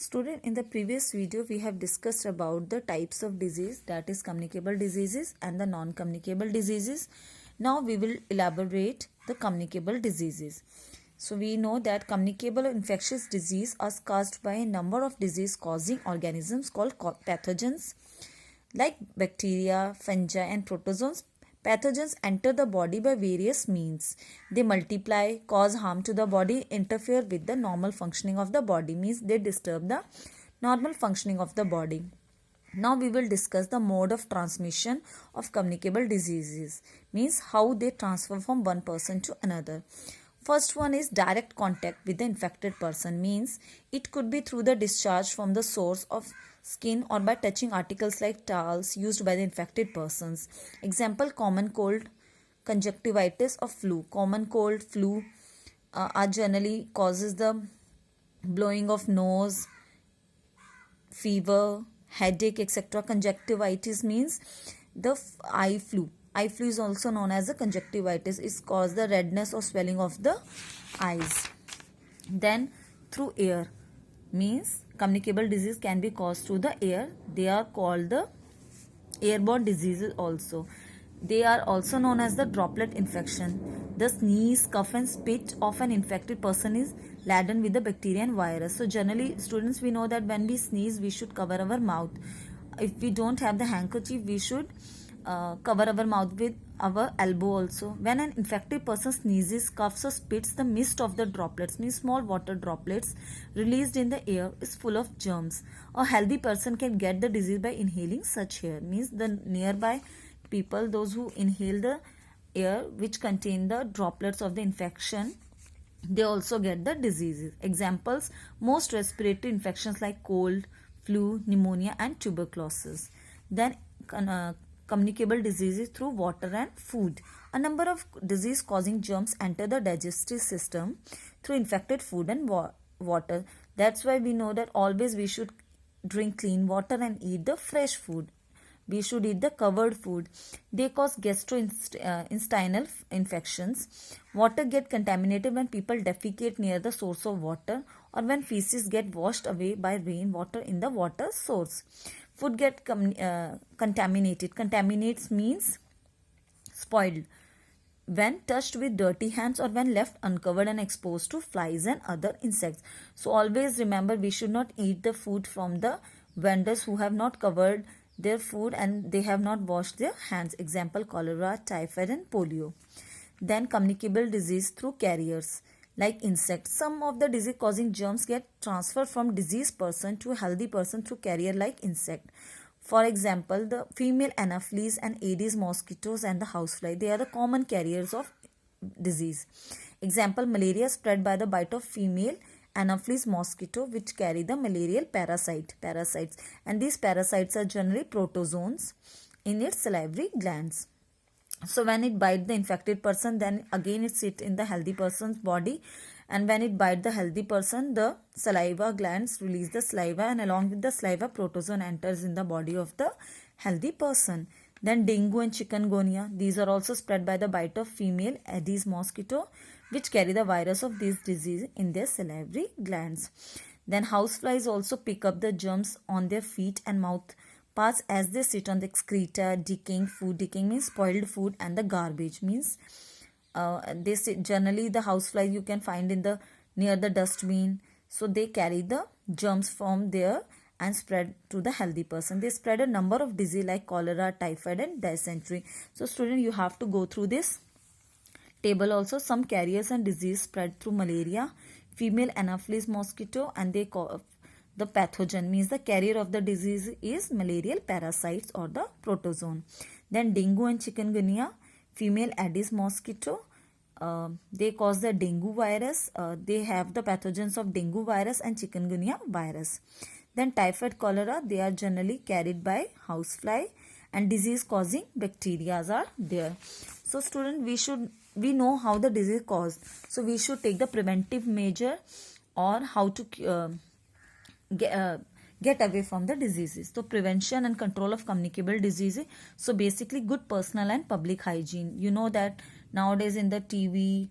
Student, in the previous video we have discussed about the types of disease, that is communicable diseases and the non-communicable diseases. Now we will elaborate the communicable diseases. So we know that communicable infectious disease are caused by a number of disease causing organisms called pathogens like bacteria, fungi and protozoans. Pathogens enter the body by various means. They multiply, cause harm to the body, interfere with the normal functioning of the body, means they disturb the normal functioning of the body. Now we will discuss the mode of transmission of communicable diseases, means how they transfer from one person to another. First one is direct contact with the infected person, means it could be through the discharge from the source of skin or by touching articles like towels used by the infected persons. Example, common cold, conjunctivitis or flu. Common cold, flu are generally causes the blowing of nose, fever, headache, etc. Conjunctivitis means the eye flu. Eye flu is also known as a conjunctivitis. It causes the redness or swelling of the eyes. Then through air, means communicable disease can be caused through the air. They are called the airborne diseases also. They are also known as the droplet infection. The sneeze, cough and spit of an infected person is laden with the bacteria and virus. So generally students, we know that when we sneeze we should cover our mouth. If we don't have the handkerchief, we should cover our mouth with our elbow also. When an infected person sneezes, coughs or spits, the mist of the droplets, means small water droplets released in the air, is full of germs. A healthy person can get the disease by inhaling such air, means the nearby people, those who inhale the air which contain the droplets of the infection, they also get the diseases. Examples, most respiratory infections like cold, flu, pneumonia and tuberculosis. Then communicable diseases through water and food. A number of disease causing germs enter the digestive system through infected food and water. That's why we know that always we should drink clean water and eat the fresh food. We should eat the covered food. They cause gastrointestinal infections. Water get contaminated when people defecate near the source of water or when feces get washed away by rainwater in the water source. Food get contaminated. Contaminates means spoiled when touched with dirty hands or when left uncovered and exposed to flies and other insects. So always remember, we should not eat the food from the vendors who have not covered their food and they have not washed their hands. Example, cholera, typhoid and polio. Then communicable disease through carriers like insects. Some of the disease causing germs get transferred from diseased person to a healthy person through carrier like insect. For example, the female anopheles and Aedes mosquitoes and the housefly, they are the common carriers of disease. Example, malaria spread by the bite of female Anopheles mosquito which carry the malarial parasites, and these parasites are generally protozoans in its salivary glands. So when it bites the infected person, then again it sits in the healthy person's body, and when it bites the healthy person, the saliva glands release the saliva, and along with the saliva, protozoan enters in the body of the healthy person. Then dengue and chikungunya, these are also spread by the bite of female Aedes mosquito which carry the virus of this disease in their salivary glands. Then houseflies also pick up the germs on their feet and mouth parts as they sit on the excreta, decaying food. Decaying means spoiled food, and the garbage means they sit, generally the houseflies you can find in the near the dustbin. So they carry the germs from there and spread to the healthy person. They spread a number of disease like cholera, typhoid and dysentery. So student, you have to go through this table also. Some carriers and disease spread through malaria, female Anopheles mosquito, and they call the pathogen, means the carrier of the disease is malarial parasites or the protozoan. Then dengue and chikungunya, female Aedes mosquito, they cause the dengue virus. They have the pathogens of dengue virus and chikungunya virus. Then typhoid, cholera, they are generally carried by housefly, and disease causing bacteria are there. So student, we know how the disease caused, so we should take the preventive measure or how to get away from the diseases. So prevention and control of communicable diseases. So basically good personal and public hygiene. You know that nowadays in the TV,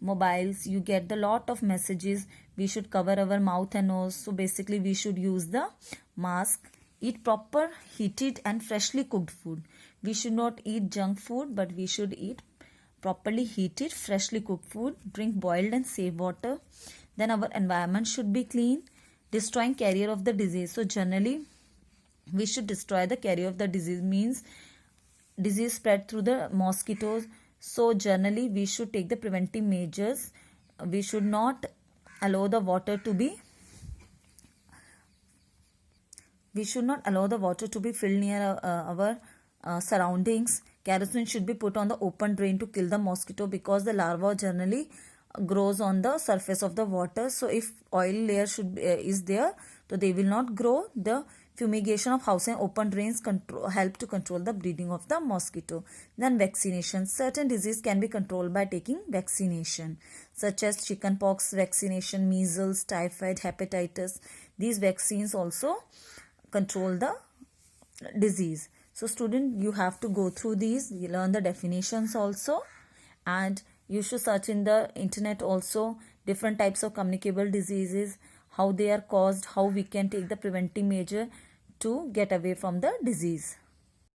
mobiles, you get the lot of messages. We should cover our mouth and nose. So basically we should use the mask. Eat proper heated and freshly cooked food. We should not eat junk food, but we should eat properly heated, freshly cooked food. Drink boiled and safe water. Then our environment should be clean. Destroying carrier of the disease. So generally we should destroy the carrier of the disease, means disease spread through the mosquitoes. So generally we should take the preventive measures. We should not allow the water to be filled near our surroundings. Kerosene should be put on the open drain to kill the mosquito, because the larva generally grows on the surface of the water. So if oil layer is there, so they will not grow. The fumigation of house and open drains help to control the breeding of the mosquito. Then vaccination. Certain disease can be controlled by taking vaccination, such as chickenpox vaccination, measles, typhoid, hepatitis. These vaccines also control the disease. So student, you have to go through these, you learn the definitions also, and you should search in the internet also different types of communicable diseases, how they are caused, how we can take the preventive measure to get away from the disease.